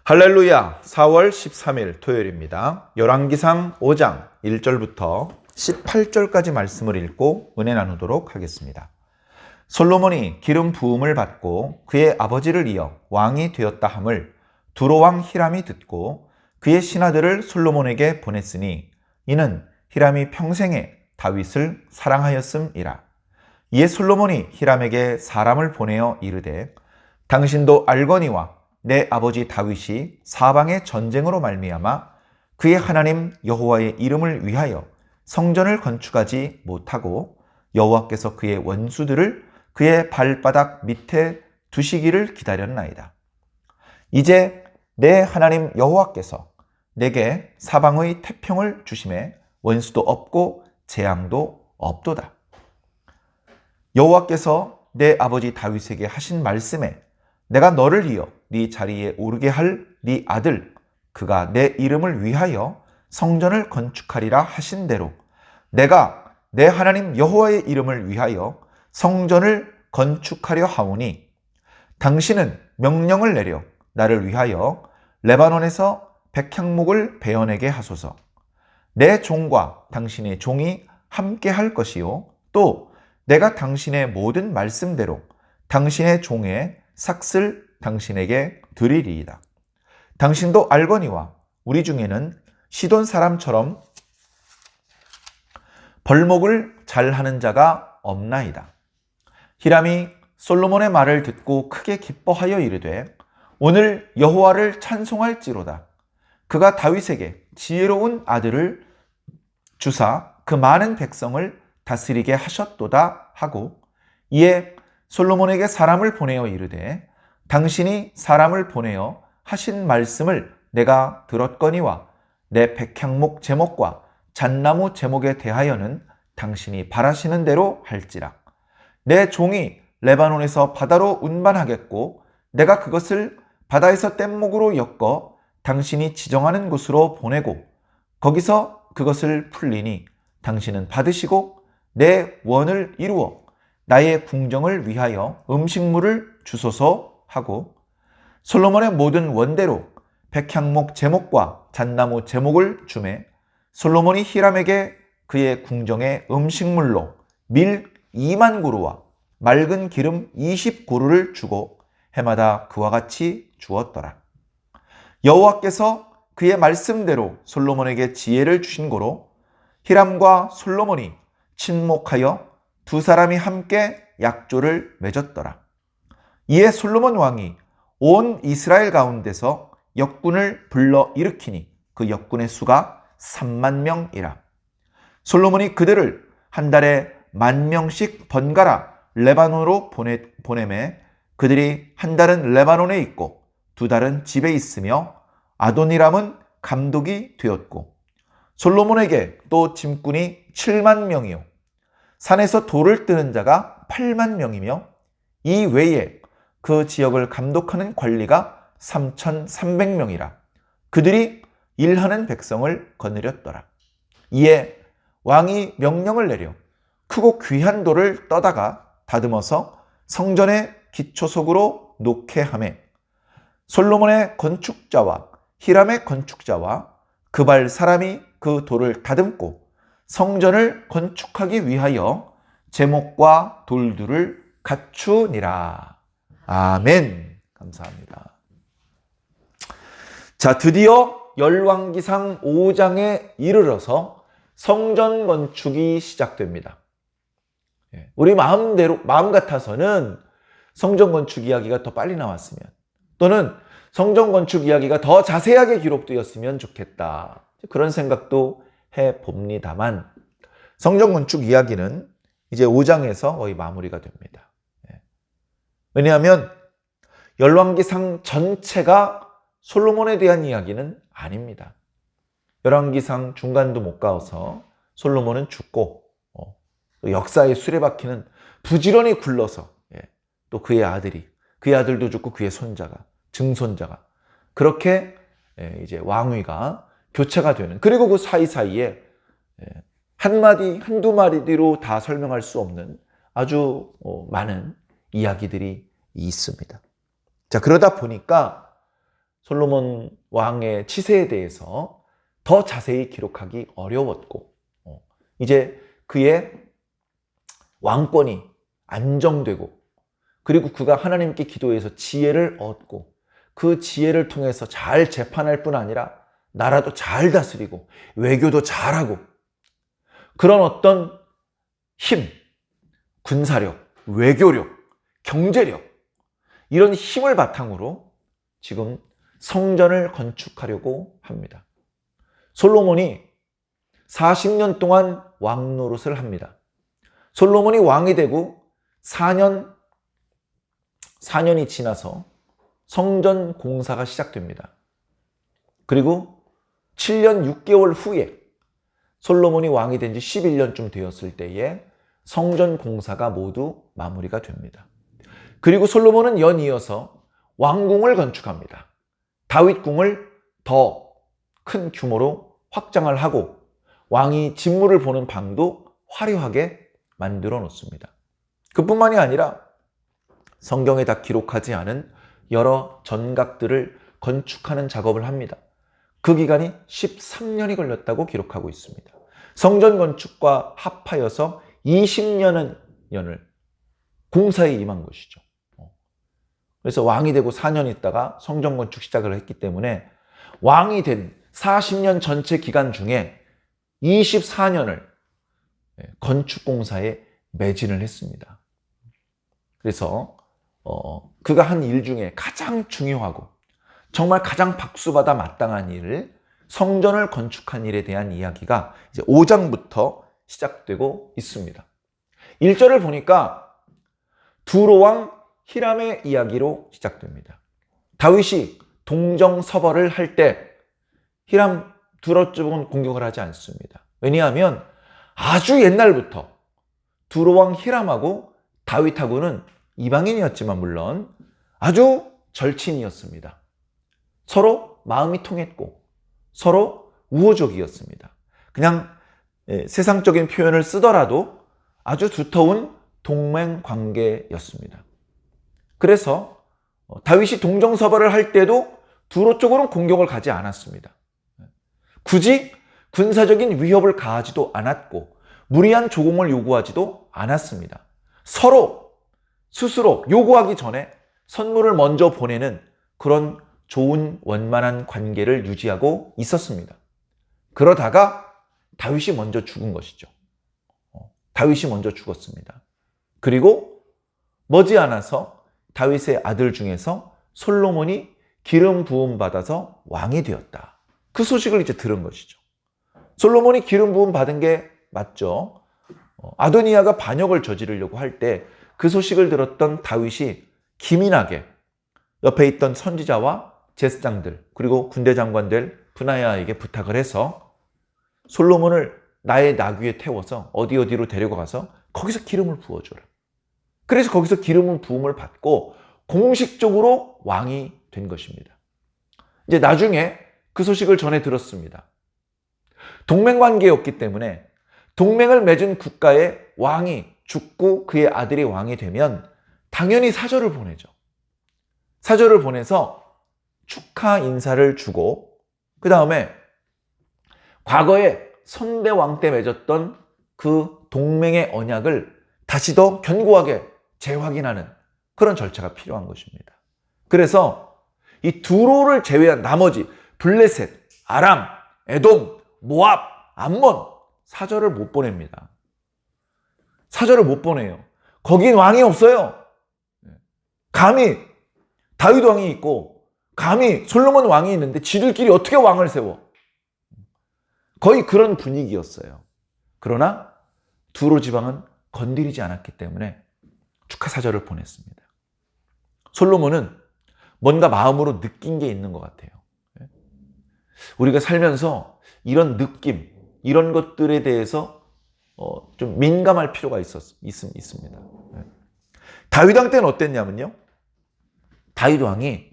할렐루야. 4월 13일 토요일입니다. 열왕기상 5장 1절부터 18절까지 말씀을 읽고 은혜 나누도록 하겠습니다. 솔로몬이 기름 부음을 받고 그의 아버지를 이어 왕이 되었다 함을 두로왕 히람이 듣고 그의 신하들을 솔로몬에게 보냈으니 이는 히람이 평생에 다윗을 사랑하였음이라. 이에 솔로몬이 히람에게 사람을 보내어 이르되 당신도 알거니와 내 아버지 다윗이 사방의 전쟁으로 말미암아 그의 하나님 여호와의 이름을 위하여 성전을 건축하지 못하고 여호와께서 그의 원수들을 그의 발바닥 밑에 두시기를 기다렸나이다. 이제 내 하나님 여호와께서 내게 사방의 태평을 주심에 원수도 없고 재앙도 없도다. 여호와께서 내 아버지 다윗에게 하신 말씀에 내가 너를 이어 네 자리에 오르게 할 네 아들 그가 내 이름을 위하여 성전을 건축하리라 하신 대로 내가 내 하나님 여호와의 이름을 위하여 성전을 건축하려 하오니 당신은 명령을 내려 나를 위하여 레바논에서 백향목을 베어내게 하소서. 내 종과 당신의 종이 함께 할 것이요 또 내가 당신의 모든 말씀대로 당신의 종의 삭슬 당신에게 드리리이다. 당신도 알거니와 우리 중에는 시돈 사람처럼 벌목을 잘하는 자가 없나이다. 히람이 솔로몬의 말을 듣고 크게 기뻐하여 이르되 오늘 여호와를 찬송할지로다. 그가 다윗에게 지혜로운 아들을 주사 그 많은 백성을 다스리게 하셨도다 하고 이에 솔로몬에게 사람을 보내어 이르되 당신이 사람을 보내어 하신 말씀을 내가 들었거니와 내 백향목 제목과 잣나무 제목에 대하여는 당신이 바라시는 대로 할지라. 내 종이 레바논에서 바다로 운반하겠고 내가 그것을 바다에서 뗏목으로 엮어 당신이 지정하는 곳으로 보내고 거기서 그것을 풀리니 당신은 받으시고 내 원을 이루어 나의 궁정을 위하여 음식물을 주소서 하고 솔로몬의 모든 원대로 백향목 제목과 잣나무 제목을 주매 솔로몬이 히람에게 그의 궁정의 음식물로 밀 2만 고루와 맑은 기름 20고루를 주고 해마다 그와 같이 주었더라. 여호와께서 그의 말씀대로 솔로몬에게 지혜를 주신 고로 히람과 솔로몬이 친목하여 두 사람이 함께 약조를 맺었더라. 이에 솔로몬 왕이 온 이스라엘 가운데서 역군을 불러 일으키니 그 역군의 수가 3만 명이라. 솔로몬이 그들을 한 달에 10,000명씩 번갈아 레바논으로 보내매 그들이 한 달은 레바논에 있고 두 달은 집에 있으며 아도니람은 감독이 되었고 솔로몬에게 또 짐꾼이 7만 명이요 산에서 돌을 뜨는 자가 8만 명이며 이 외에 그 지역을 감독하는 관리가 3,300명이라. 그들이 일하는 백성을 거느렸더라. 이에 왕이 명령을 내려 크고 귀한 돌을 떠다가 다듬어서 성전의 기초석으로 놓게 하매 솔로몬의 건축자와 히람의 건축자와 그발 사람이 그 돌을 다듬고 성전을 건축하기 위하여 제목과 돌들을 갖추니라. 아멘. 감사합니다. 자, 드디어 열왕기상 5장에 이르러서 성전 건축이 시작됩니다. 우리 마음 같아서는 성전 건축 이야기가 더 빨리 나왔으면 또는 성전 건축 이야기가 더 자세하게 기록되었으면 좋겠다. 그런 생각도 해봅니다만 성전 건축 이야기는 이제 5장에서 거의 마무리가 됩니다. 왜냐하면 열왕기상 전체가 솔로몬에 대한 이야기는 아닙니다. 열왕기상 중간도 못 가서 솔로몬은 죽고 역사의 수레바퀴는 부지런히 굴러서 또 그의 아들도 죽고 그의 손자가 증손자가 그렇게 이제 왕위가 교체가 되는 그리고 그 사이사이에 한두 마디로 다 설명할 수 없는 아주 많은 이야기들이 있습니다. 자, 그러다 보니까 솔로몬 왕의 치세에 대해서 더 자세히 기록하기 어려웠고, 이제 그의 왕권이 안정되고, 그리고 그가 하나님께 기도해서 지혜를 얻고, 그 지혜를 통해서 잘 재판할 뿐 아니라 나라도 잘 다스리고 외교도 잘하고, 그런 어떤 힘, 군사력, 외교력, 경제력, 이런 힘을 바탕으로 지금 성전을 건축하려고 합니다. 솔로몬이 40년 동안 왕 노릇을 합니다. 솔로몬이 왕이 되고 4년이 지나서 성전 공사가 시작됩니다. 그리고 7년 6개월 후에 솔로몬이 왕이 된 지 11년쯤 되었을 때에 성전 공사가 모두 마무리가 됩니다. 그리고 솔로몬은 연이어서 왕궁을 건축합니다. 다윗궁을 더 큰 규모로 확장을 하고 왕이 진물을 보는 방도 화려하게 만들어 놓습니다. 그뿐만이 아니라 성경에 다 기록하지 않은 여러 전각들을 건축하는 작업을 합니다. 그 기간이 13년이 걸렸다고 기록하고 있습니다. 성전 건축과 합하여서 20년을 공사에 임한 것이죠. 그래서 왕이 되고 4년 있다가 성전 건축 시작을 했기 때문에 왕이 된 40년 전체 기간 중에 24년을 건축 공사에 매진을 했습니다. 그래서 그가 한 일 중에 가장 중요하고 정말 가장 박수받아 마땅한 일을, 성전을 건축한 일에 대한 이야기가 이제 5장부터 시작되고 있습니다. 1절을 보니까 두로왕 히람의 이야기로 시작됩니다. 다윗이 동정서벌을 할 때 히람 두로 쪽은 공격을 하지 않습니다. 왜냐하면 아주 옛날부터 두로왕 히람하고 다윗하고는 이방인이었지만 물론 아주 절친이었습니다. 서로 마음이 통했고 서로 우호적이었습니다. 그냥 세상적인 표현을 쓰더라도 아주 두터운 동맹 관계였습니다. 그래서 다윗이 동정서벌을 할 때도 두로 쪽으로는 공격을 가지 않았습니다. 굳이 군사적인 위협을 가하지도 않았고 무리한 조공을 요구하지도 않았습니다. 서로 스스로 요구하기 전에 선물을 먼저 보내는 그런 좋은 원만한 관계를 유지하고 있었습니다. 그러다가 다윗이 먼저 죽은 것이죠. 다윗이 먼저 죽었습니다. 그리고 머지않아서 다윗의 아들 중에서 솔로몬이 기름 부음 받아서 왕이 되었다. 그 소식을 이제 들은 것이죠. 솔로몬이 기름 부음 받은 게 맞죠. 아도니아가 반역을 저지르려고 할 때 그 소식을 들었던 다윗이 기민하게 옆에 있던 선지자와 제사장들 그리고 군대 장관들 브나야에게 부탁을 해서 솔로몬을 나의 나귀에 태워서 어디로 데리고 가서 거기서 기름을 부어줘라. 그래서 거기서 기름 부음을 받고 공식적으로 왕이 된 것입니다. 이제 나중에 그 소식을 전해 들었습니다. 동맹관계였기 때문에 동맹을 맺은 국가의 왕이 죽고 그의 아들이 왕이 되면 당연히 사절을 보내죠. 사절을 보내서 축하 인사를 주고 그 다음에 과거에 선대왕 때 맺었던 그 동맹의 언약을 다시 더 견고하게 재확인하는 그런 절차가 필요한 것입니다. 그래서 이 두로를 제외한 나머지 블레셋, 아람, 에돔, 모압, 암몬 사절을 못 보냅니다. 사절을 못 보내요. 거긴 왕이 없어요. 감히 다윗 왕이 있고 감히 솔로몬 왕이 있는데 지들끼리 어떻게 왕을 세워? 거의 그런 분위기였어요. 그러나 두로 지방은 건드리지 않았기 때문에 축하 사절을 보냈습니다. 솔로몬은 뭔가 마음으로 느낀 게 있는 것 같아요. 우리가 살면서 이런 느낌, 이런 것들에 대해서 좀 민감할 필요가 있습니다. 다윗 왕 때는 어땠냐면요. 다윗 왕이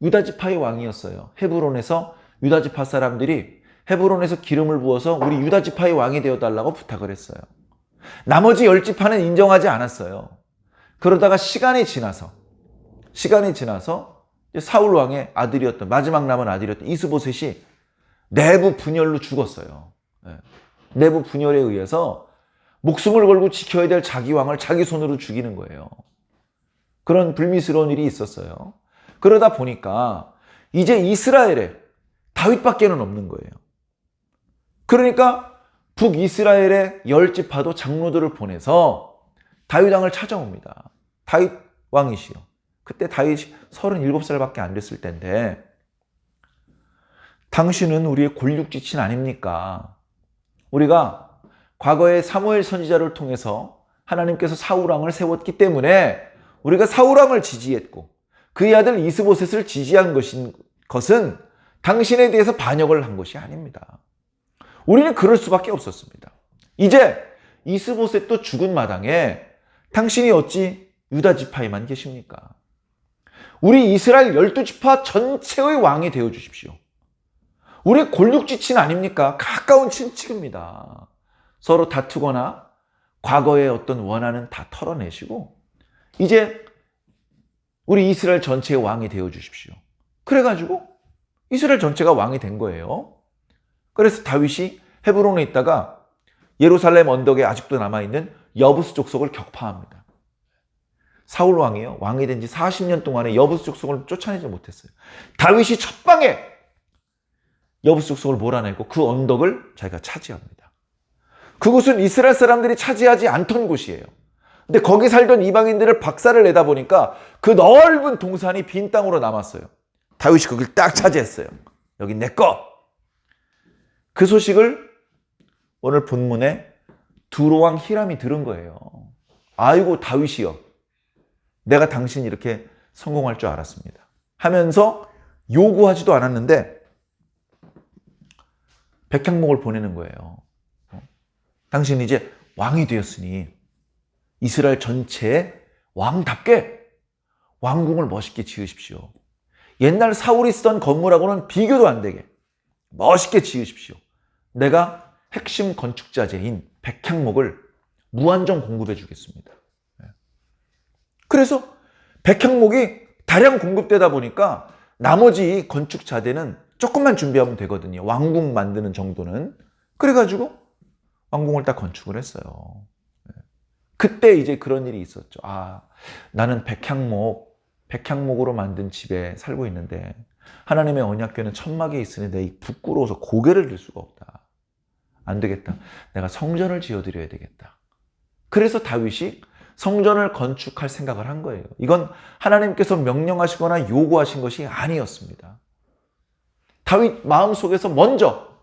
유다지파의 왕이었어요. 헤브론에서 유다지파 사람들이 헤브론에서 기름을 부어서 우리 유다지파의 왕이 되어달라고 부탁을 했어요. 나머지 10지파는 인정하지 않았어요. 그러다가 시간이 지나서 사울 왕의 아들이었던, 마지막 남은 아들이었던 이스보셋이 내부 분열로 죽었어요. 내부 분열에 의해서 목숨을 걸고 지켜야 될 자기 왕을 자기 손으로 죽이는 거예요. 그런 불미스러운 일이 있었어요. 그러다 보니까 이제 이스라엘에 다윗밖에는 없는 거예요. 그러니까 북이스라엘의 10지파도 장로들을 보내서 다윗 왕을 찾아옵니다. 다윗 왕이시요. 그때 다윗이 37살밖에 안 됐을 때인데, 당신은 우리의 골육지친 아닙니까? 우리가 과거에 사무엘 선지자를 통해서 하나님께서 사울 왕을 세웠기 때문에 우리가 사울 왕을 지지했고 그의 아들 이스보셋을 지지한 것은 당신에 대해서 반역을 한 것이 아닙니다. 우리는 그럴 수밖에 없었습니다. 이제 이스보셋도 죽은 마당에 당신이 어찌 유다 지파에만 계십니까? 우리 이스라엘 12지파 전체의 왕이 되어 주십시오. 우리 골육지친 아닙니까? 가까운 친척입니다. 서로 다투거나 과거의 어떤 원한은 다 털어내시고 이제 우리 이스라엘 전체의 왕이 되어 주십시오. 그래가지고 이스라엘 전체가 왕이 된 거예요. 그래서 다윗이 헤브론에 있다가 예루살렘 언덕에 아직도 남아있는 여부스 족속을 격파합니다. 사울 왕이요, 왕이 된 지 40년 동안에 여부스 족속을 쫓아내지 못했어요. 다윗이 첫방에 여부스 족속을 몰아내고 그 언덕을 자기가 차지합니다. 그곳은 이스라엘 사람들이 차지하지 않던 곳이에요. 근데 거기 살던 이방인들을 박살을 내다 보니까 그 넓은 동산이 빈 땅으로 남았어요. 다윗이 거길 딱 차지했어요. 여기 내 거. 그 소식을 오늘 본문에 두로왕 히람이 들은 거예요. 아이고 다윗이여, 내가 당신이 이렇게 성공할 줄 알았습니다 하면서 요구하지도 않았는데 백향목을 보내는 거예요. 당신이 이제 왕이 되었으니 이스라엘 전체의 왕답게 왕궁을 멋있게 지으십시오. 옛날 사울이 쓰던 건물하고는 비교도 안 되게 멋있게 지으십시오. 내가 핵심 건축자재인 백향목을 무한정 공급해 주겠습니다. 그래서 백향목이 다량 공급되다 보니까 나머지 건축자재는 조금만 준비하면 되거든요. 왕궁 만드는 정도는. 그래가지고 왕궁을 딱 건축을 했어요. 그때 이제 그런 일이 있었죠. 아, 나는 백향목으로 만든 집에 살고 있는데 하나님의 언약궤는 천막에 있으니 내 부끄러워서 고개를 들 수가 없다. 안 되겠다. 내가 성전을 지어드려야 되겠다. 그래서 다윗이 성전을 건축할 생각을 한 거예요. 이건 하나님께서 명령하시거나 요구하신 것이 아니었습니다. 다윗 마음속에서 먼저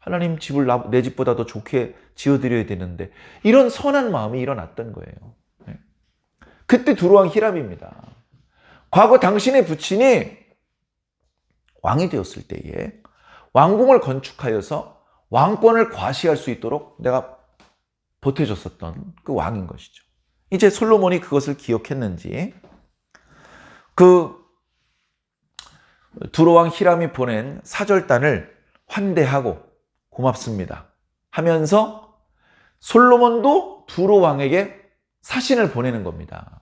하나님 집을 내 집보다 더 좋게 지어드려야 되는데 이런 선한 마음이 일어났던 거예요. 그때 두로왕 히람입니다. 과거 당신의 부친이 왕이 되었을 때에 왕궁을 건축하여서 왕권을 과시할 수 있도록 내가 보태줬었던 그 왕인 것이죠. 이제 솔로몬이 그것을 기억했는지 그 두로왕 히람이 보낸 사절단을 환대하고 고맙습니다 하면서 솔로몬도 두로왕에게 사신을 보내는 겁니다.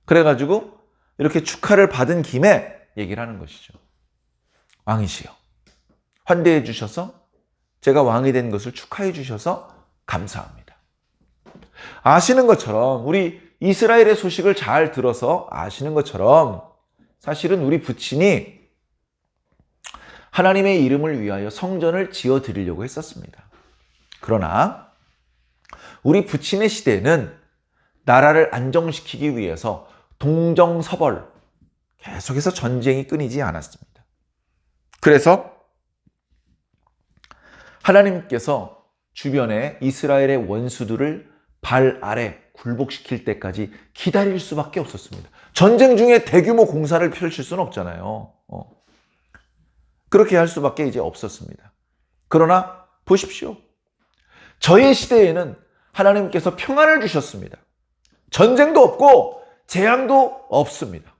그래가지고 이렇게 축하를 받은 김에 얘기를 하는 것이죠. 왕이시여, 환대해 주셔서 제가 왕이 된 것을 축하해 주셔서 감사합니다. 아시는 것처럼 우리 이스라엘의 소식을 잘 들어서 아시는 것처럼 사실은 우리 부친이 하나님의 이름을 위하여 성전을 지어 드리려고 했었습니다. 그러나 우리 부친의 시대에는 나라를 안정시키기 위해서 동정서벌 계속해서 전쟁이 끊이지 않았습니다. 그래서 하나님께서 주변에 이스라엘의 원수들을 발 아래 굴복시킬 때까지 기다릴 수밖에 없었습니다. 전쟁 중에 대규모 공사를 펼칠 수는 없잖아요. 그렇게 할 수밖에 이제 없었습니다. 그러나 보십시오. 저의 시대에는 하나님께서 평안을 주셨습니다. 전쟁도 없고 재앙도 없습니다.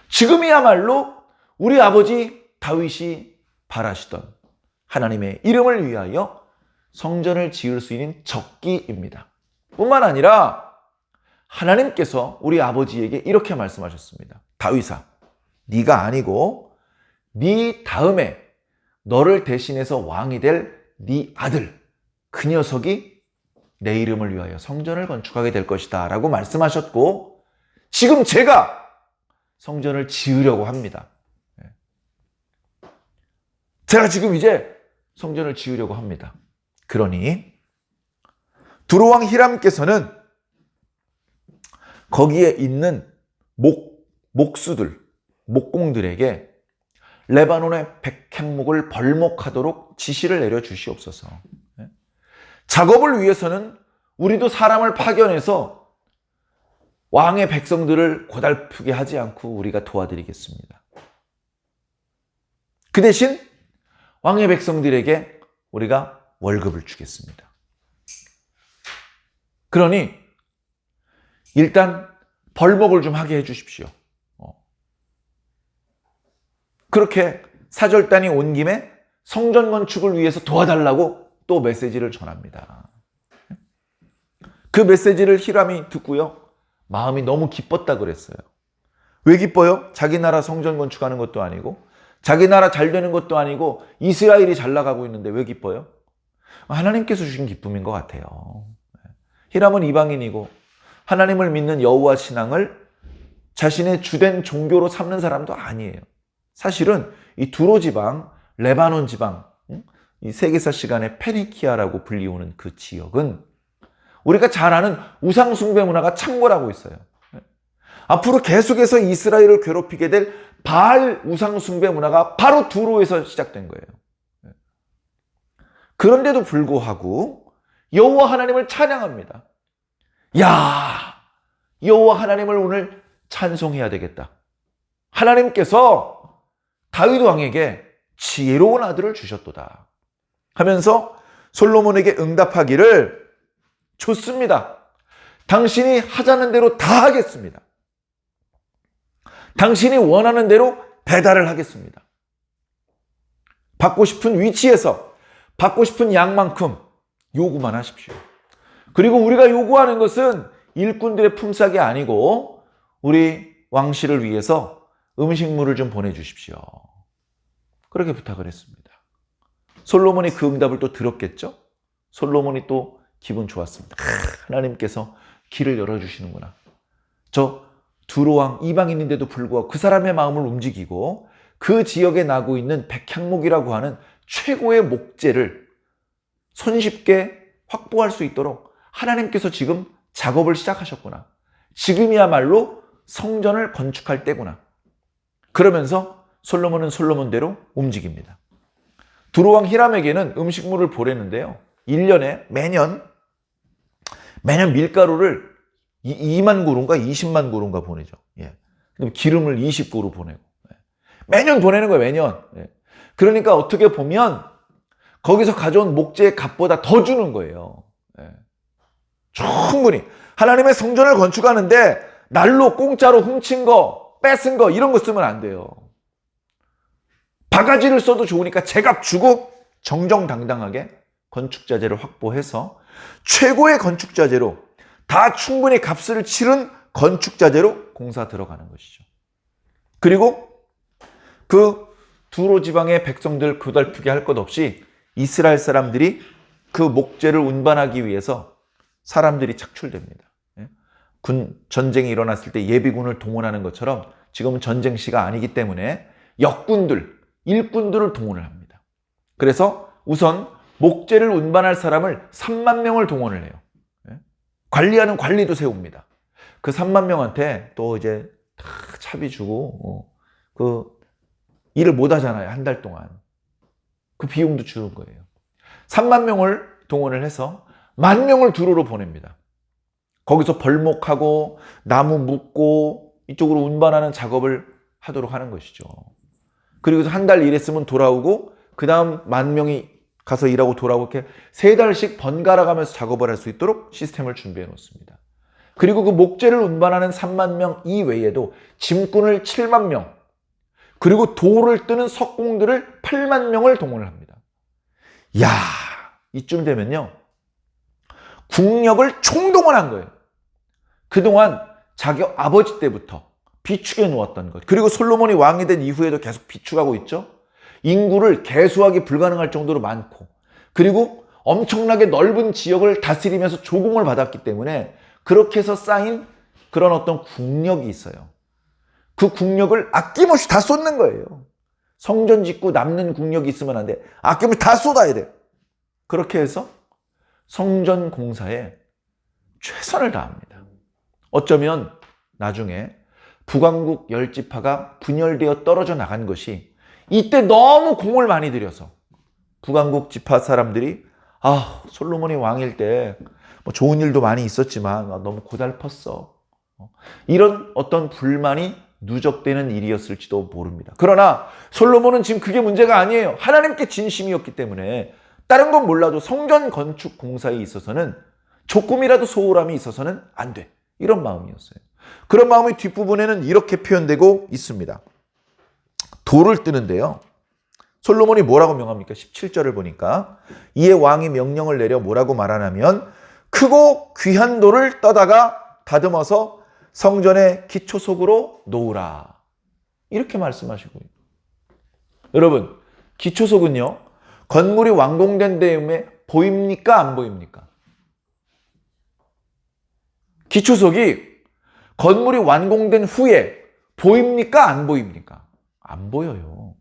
지금이야말로 우리 아버지 다윗이 바라시던 하나님의 이름을 위하여 성전을 지을 수 있는 적기입니다. 뿐만 아니라 하나님께서 우리 아버지에게 이렇게 말씀하셨습니다. 다윗아, 네가 아니고 네 다음에 너를 대신해서 왕이 될 네 아들, 그 녀석이 내 이름을 위하여 성전을 건축하게 될 것이다 라고 말씀하셨고, 지금 제가 성전을 지으려고 합니다. 제가 지금 이제 성전을 지으려고 합니다. 그러니 두로왕 히람께서는 거기에 있는 목수들, 목공들에게 레바논의 백향목을 벌목하도록 지시를 내려 주시옵소서. 작업을 위해서는 우리도 사람을 파견해서 왕의 백성들을 고달프게 하지 않고 우리가 도와드리겠습니다. 그 대신 왕의 백성들에게 우리가 월급을 주겠습니다. 그러니 일단 벌목을 좀 하게 해 주십시오. 그렇게 사절단이 온 김에 성전 건축을 위해서 도와달라고 또 메시지를 전합니다. 그 메시지를 히람이 듣고요, 마음이 너무 기뻤다 그랬어요. 왜 기뻐요? 자기 나라 성전 건축하는 것도 아니고, 자기 나라 잘 되는 것도 아니고, 이스라엘이 잘 나가고 있는데 왜 기뻐요? 하나님께서 주신 기쁨인 것 같아요. 히람은 이방인이고 하나님을 믿는 여호와 신앙을 자신의 주된 종교로 삼는 사람도 아니에요. 사실은 이 두로 지방, 레바논 지방, 이 세계사 시간에 페니키아라고 불리우는 그 지역은 우리가 잘 아는 우상 숭배 문화가 창궐하고 있어요. 앞으로 계속해서 이스라엘을 괴롭히게 될 바알 우상 숭배 문화가 바로 두로에서 시작된 거예요. 그런데도 불구하고 여호와 하나님을 찬양합니다. 야, 여호와 하나님을 오늘 찬송해야 되겠다. 하나님께서 다윗 왕에게 지혜로운 아들을 주셨도다 하면서 솔로몬에게 응답하기를, 좋습니다. 당신이 하자는 대로 다 하겠습니다. 당신이 원하는 대로 배달을 하겠습니다. 받고 싶은 위치에서 받고 싶은 양만큼 요구만 하십시오. 그리고 우리가 요구하는 것은 일꾼들의 품삯이 아니고 우리 왕실을 위해서 음식물을 좀 보내주십시오. 그렇게 부탁을 했습니다. 솔로몬이 그 응답을 또 들었겠죠? 솔로몬이 또 기분 좋았습니다. 하나님께서 길을 열어주시는구나. 저 두로왕 이방인인데도 불구하고 그 사람의 마음을 움직이고 그 지역에 나고 있는 백향목이라고 하는 최고의 목재를 손쉽게 확보할 수 있도록 하나님께서 지금 작업을 시작하셨구나. 지금이야말로 성전을 건축할 때구나. 그러면서 솔로몬은 솔로몬대로 움직입니다. 두로왕 히람에게는 음식물을 보내는데요, 1년에 매년 밀가루를 2만 고루인가 20만 고루인가 보내죠. 예. 기름을 20고루 보내고. 예. 매년 보내는 거예요, 매년. 예. 그러니까 어떻게 보면 거기서 가져온 목재의 값보다 더 주는 거예요. 예. 충분히. 하나님의 성전을 건축하는데 날로 공짜로 훔친 거, 뺏은 거 이런 거 쓰면 안 돼요. 바가지를 써도 좋으니까 제값 주고 정정당당하게 건축자재를 확보해서 최고의 건축자재로 다 충분히 값을 치른 건축자재로 공사 들어가는 것이죠. 그리고 그 두로 지방의 백성들 고달프게 할 것 없이 이스라엘 사람들이 그 목재를 운반하기 위해서 사람들이 착출됩니다. 전쟁이 일어났을 때 예비군을 동원하는 것처럼 지금은 전쟁 시가 아니기 때문에 역군들, 일꾼들을 동원을 합니다. 그래서 우선 목재를 운반할 사람을 3만 명을 동원을 해요. 관리하는 관리도 세웁니다. 그 3만 명한테 또 이제 다 차비 주고 그 일을 못 하잖아요, 한 달 동안. 그 비용도 주는 거예요. 3만 명을 동원을 해서 10,000명을 두로로 보냅니다. 거기서 벌목하고 나무 묶고 이쪽으로 운반하는 작업을 하도록 하는 것이죠. 그리고 한 달 일했으면 돌아오고 그 다음 10,000명이 가서 일하고 돌아오고 이렇게 3달씩 번갈아 가면서 작업을 할 수 있도록 시스템을 준비해 놓습니다. 그리고 그 목재를 운반하는 3만 명 이외에도 짐꾼을 7만 명, 그리고 돌을 뜨는 석공들을 8만 명을 동원을 합니다. 이야, 이쯤 되면요, 국력을 총동원한 거예요. 그동안 자기 아버지 때부터 비축해 놓았던 것. 그리고 솔로몬이 왕이 된 이후에도 계속 비축하고 있죠. 인구를 계수하기 불가능할 정도로 많고, 그리고 엄청나게 넓은 지역을 다스리면서 조공을 받았기 때문에 그렇게 해서 쌓인 그런 어떤 국력이 있어요. 그 국력을 아낌없이 다 쏟는 거예요. 성전 짓고 남는 국력이 있으면 안 돼. 아낌없이 다 쏟아야 돼. 그렇게 해서 성전 공사에 최선을 다합니다. 어쩌면 나중에 북왕국 10지파가 분열되어 떨어져 나간 것이 이때 너무 공을 많이 들여서 북왕국 지파 사람들이 솔로몬이 왕일 때 뭐 좋은 일도 많이 있었지만 너무 고달펐어. 이런 어떤 불만이 누적되는 일이었을지도 모릅니다. 그러나 솔로몬은 지금 그게 문제가 아니에요. 하나님께 진심이었기 때문에 다른 건 몰라도 성전 건축 공사에 있어서는 조금이라도 소홀함이 있어서는 안 돼. 이런 마음이었어요. 그런 마음이 뒷부분에는 이렇게 표현되고 있습니다. 돌을 뜨는데요. 솔로몬이 뭐라고 명합니까? 17절을 보니까 이에 왕이 명령을 내려 뭐라고 말하냐면 크고 귀한 돌을 떠다가 다듬어서 성전의 기초석으로 놓으라. 이렇게 말씀하시고 있어요. 여러분, 기초석은요. 건물이 완공된 다음에 보입니까? 안 보입니까? 기초석이 건물이 완공된 후에 보입니까? 안 보입니까? 안 보여요.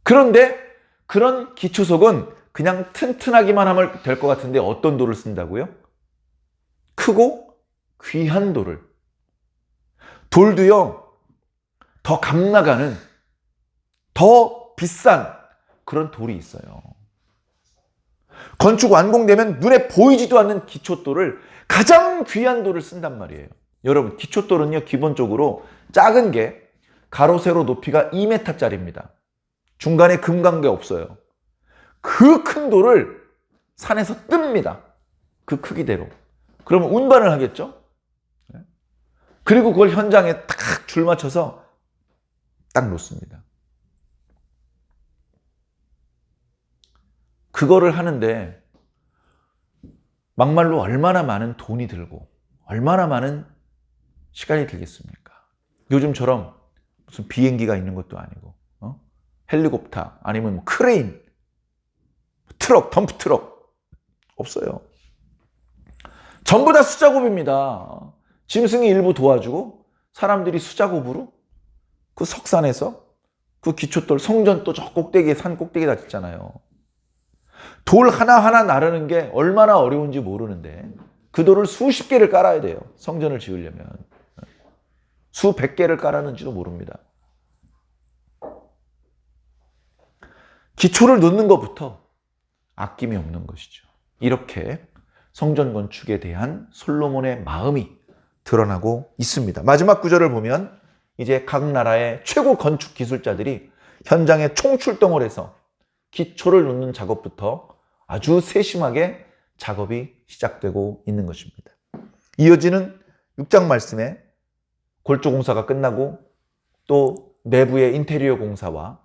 그런데 그런 기초석은 그냥 튼튼하기만 하면 될 것 같은데 어떤 돌을 쓴다고요? 크고 귀한 돌을. 돌도요, 더 값나가는, 더 비싼 그런 돌이 있어요. 건축 완공되면 눈에 보이지도 않는 기초돌을 가장 귀한 돌을 쓴단 말이에요. 여러분, 기초돌은요, 기본적으로 작은 게 가로 세로 높이가 2m짜리입니다. 중간에 금관계 없어요. 그 큰 돌을 산에서 뜹니다. 그 크기대로. 그러면 운반을 하겠죠? 그리고 그걸 현장에 딱 줄 맞춰서 딱 놓습니다. 그거를 하는데 막말로 얼마나 많은 돈이 들고 얼마나 많은 시간이 들겠습니까? 요즘처럼 무슨 비행기가 있는 것도 아니고 헬리콥터 아니면 뭐 크레인, 트럭, 덤프 트럭 없어요. 전부 다 수작업입니다. 짐승이 일부 도와주고 사람들이 수작업으로 그 석산에서 그 기초돌 성전 또 저 꼭대기에 산 꼭대기에다 짓잖아요. 돌 하나하나 나르는 게 얼마나 어려운지 모르는데 그 돌을 수십 개를 깔아야 돼요. 성전을 지으려면. 수백 개를 깔았는지도 모릅니다. 기초를 놓는 것부터 아낌이 없는 것이죠. 이렇게 성전 건축에 대한 솔로몬의 마음이 드러나고 있습니다. 마지막 구절을 보면 이제 각 나라의 최고 건축 기술자들이 현장에 총출동을 해서 기초를 놓는 작업부터 아주 세심하게 작업이 시작되고 있는 것입니다. 이어지는 6장 말씀에 골조 공사가 끝나고 또 내부의 인테리어 공사와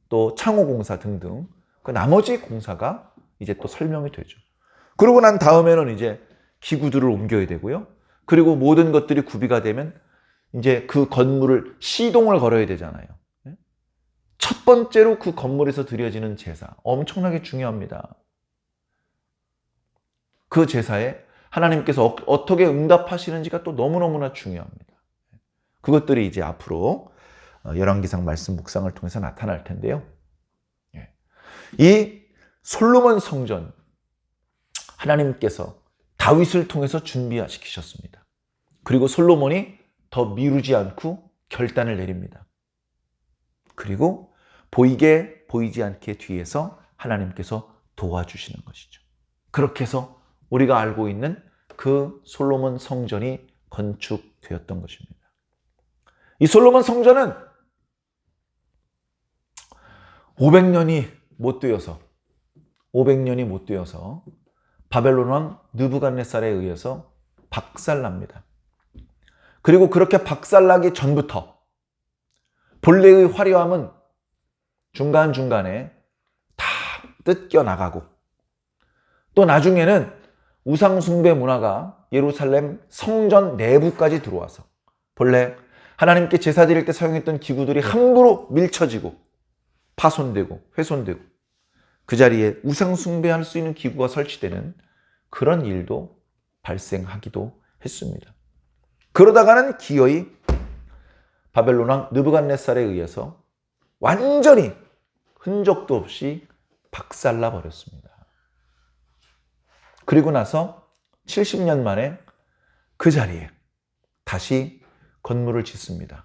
또 창호 공사 등등 그 나머지 공사가 이제 또 설명이 되죠. 그러고 난 다음에는 이제 기구들을 옮겨야 되고요. 그리고 모든 것들이 구비가 되면 이제 그 건물을 시동을 걸어야 되잖아요. 첫 번째로 그 건물에서 드려지는 제사 엄청나게 중요합니다. 그 제사에 하나님께서 어떻게 응답하시는지가 또 너무너무나 중요합니다. 그것들이 이제 앞으로 열왕기상 말씀 묵상을 통해서 나타날 텐데요. 이 솔로몬 성전 하나님께서 다윗을 통해서 준비시키셨습니다. 그리고 솔로몬이 더 미루지 않고 결단을 내립니다. 그리고 보이게 보이지 않게 뒤에서 하나님께서 도와주시는 것이죠. 그렇게 해서 우리가 알고 있는 그 솔로몬 성전이 건축되었던 것입니다. 이 솔로몬 성전은 500년이 못 되어서 바벨론 왕 느부갓네살에 의해서 박살납니다. 그리고 그렇게 박살나기 전부터 본래의 화려함은 중간중간에 다 뜯겨 나가고 또 나중에는 우상 숭배 문화가 예루살렘 성전 내부까지 들어와서 본래 하나님께 제사 드릴 때 사용했던 기구들이 함부로 밀쳐지고 파손되고 훼손되고 그 자리에 우상 숭배할 수 있는 기구가 설치되는 그런 일도 발생하기도 했습니다. 그러다가는 기어이 바벨론 왕 느부갓네살에 의해서 완전히 흔적도 없이 박살나 버렸습니다. 그리고 나서 70년 만에 그 자리에 다시 건물을 짓습니다.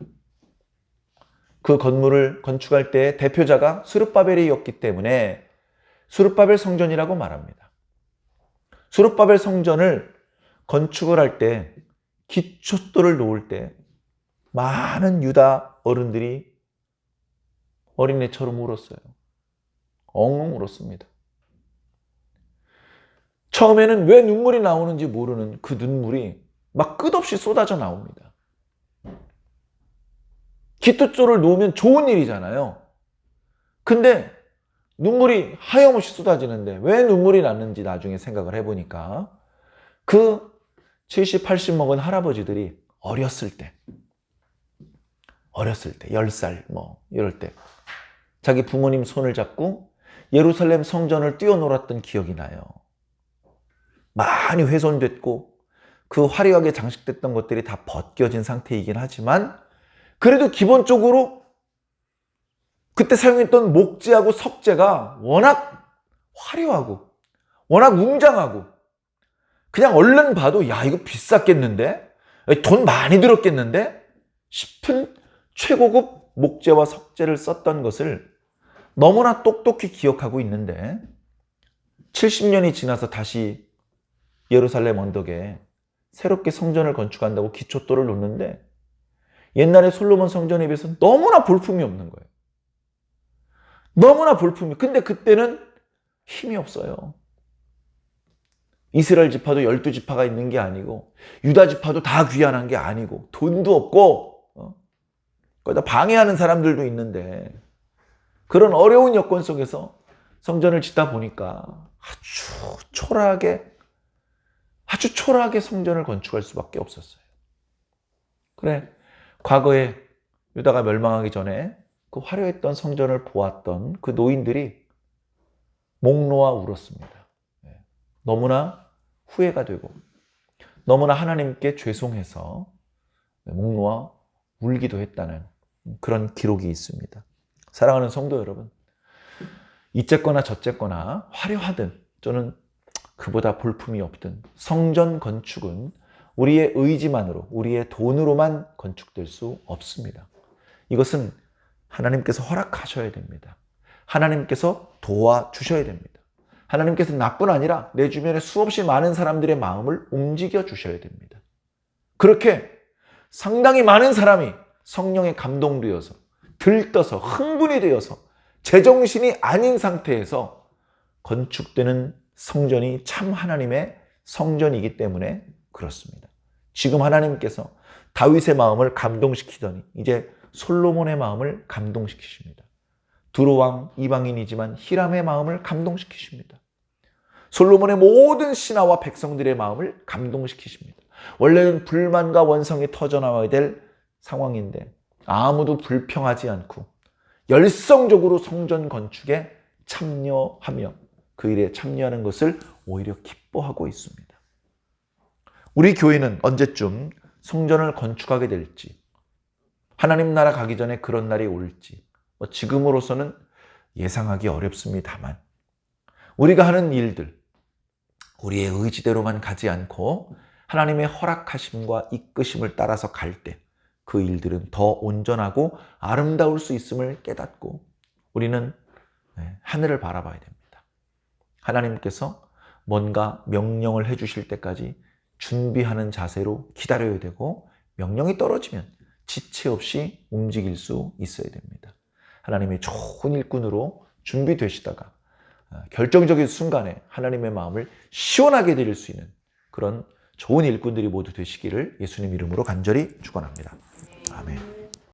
그 건물을 건축할 때 대표자가 스룹바벨이었기 때문에 스룹바벨 성전이라고 말합니다. 스룹바벨 성전을 건축을 할 때 기초돌을 놓을 때 많은 유다 어른들이 어린애처럼 울었어요. 엉엉 울었습니다. 처음에는 왜 눈물이 나오는지 모르는 그 눈물이 막 끝없이 쏟아져 나옵니다. 기초돌을 놓으면 좋은 일이잖아요. 근데 눈물이 하염없이 쏟아지는데 왜 눈물이 났는지 나중에 생각을 해보니까 그 70, 80 먹은 할아버지들이 어렸을 때 10살 이럴 때 자기 부모님 손을 잡고 예루살렘 성전을 뛰어놀았던 기억이 나요. 많이 훼손됐고 그 화려하게 장식됐던 것들이 다 벗겨진 상태이긴 하지만 그래도 기본적으로 그때 사용했던 목재하고 석재가 워낙 화려하고 워낙 웅장하고 그냥 얼른 봐도 야 이거 비쌌겠는데? 돈 많이 들었겠는데? 싶은 최고급 목재와 석재를 썼던 것을 너무나 똑똑히 기억하고 있는데 70년이 지나서 다시 예루살렘 언덕에 새롭게 성전을 건축한다고 기초돌을 놓는데 옛날에 솔로몬 성전에 비해서 너무나 볼품이 없는 거예요. 너무나 볼품이. 근데 그때는 힘이 없어요. 이스라엘 지파도 12지파가 있는 게 아니고 유다 지파도 다 귀환한 게 아니고 돈도 없고 거기다 방해하는 사람들도 있는데 그런 어려운 여건 속에서 성전을 짓다 보니까 아주 초라하게 성전을 건축할 수밖에 없었어요. 그래, 과거에 유다가 멸망하기 전에 그 화려했던 성전을 보았던 그 노인들이 목 놓아 울었습니다. 너무나 후회가 되고 너무나 하나님께 죄송해서 목 놓아 울기도 했다는 그런 기록이 있습니다. 사랑하는 성도 여러분, 이쨌거나 저쨌거나 화려하든 저는 그보다 볼품이 없든 성전 건축은 우리의 의지만으로 우리의 돈으로만 건축될 수 없습니다. 이것은 하나님께서 허락하셔야 됩니다. 하나님께서 도와주셔야 됩니다. 하나님께서 나뿐 아니라 내 주변에 수없이 많은 사람들의 마음을 움직여 주셔야 됩니다. 그렇게 상당히 많은 사람이 성령에 감동되어서 들떠서 흥분이 되어서 제정신이 아닌 상태에서 건축되는 성전이 참 하나님의 성전이기 때문에 그렇습니다. 지금 하나님께서 다윗의 마음을 감동시키더니 이제 솔로몬의 마음을 감동시키십니다. 두로왕 이방인이지만 히람의 마음을 감동시키십니다. 솔로몬의 모든 신하와 백성들의 마음을 감동시키십니다. 원래는 불만과 원성이 터져나와야 될 상황인데 아무도 불평하지 않고 열성적으로 성전 건축에 참여하며 그 일에 참여하는 것을 오히려 기뻐하고 있습니다. 우리 교회는 언제쯤 성전을 건축하게 될지, 하나님 나라 가기 전에 그런 날이 올지 지금으로서는 예상하기 어렵습니다만 우리가 하는 일들, 우리의 의지대로만 가지 않고 하나님의 허락하심과 이끄심을 따라서 갈 때 그 일들은 더 온전하고 아름다울 수 있음을 깨닫고 우리는 하늘을 바라봐야 됩니다. 하나님께서 뭔가 명령을 해주실 때까지 준비하는 자세로 기다려야 되고 명령이 떨어지면 지체 없이 움직일 수 있어야 됩니다. 하나님의 좋은 일꾼으로 준비되시다가 결정적인 순간에 하나님의 마음을 시원하게 드릴 수 있는 그런 좋은 일꾼들이 모두 되시기를 예수님 이름으로 간절히 축원합니다. 아멘.